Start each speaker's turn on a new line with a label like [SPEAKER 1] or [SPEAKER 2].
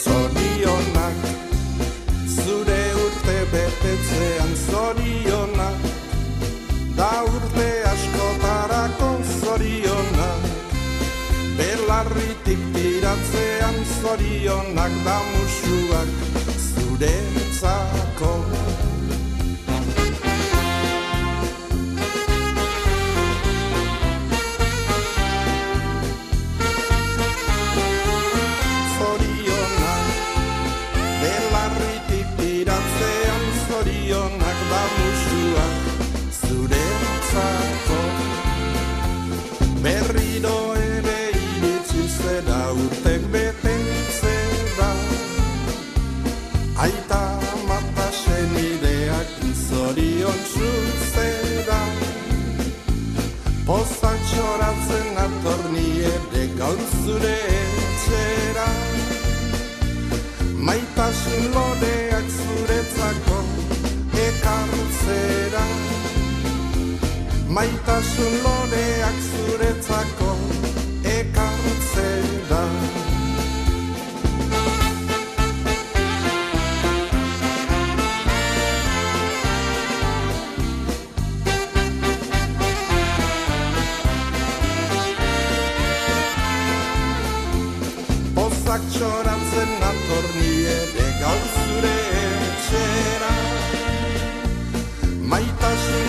[SPEAKER 1] Zorionak, zure urte betetzean zorionak, da urte askotarako zorionak, belarritik tiratzean zorionak, da musuak zuretzako. Zorionak da musuak zuretzako. Berriro ere iritsi zera urtek betetzera, aita mata senideak zorion zuzera. Pozak txoratzen atorni ere gaur zure etxera, maitasun loreak zuretzako ekartzera, maitasun loreak zuretzako ekartzera. Pozak txoratzen atorni ere gaur zure etxera, maitasun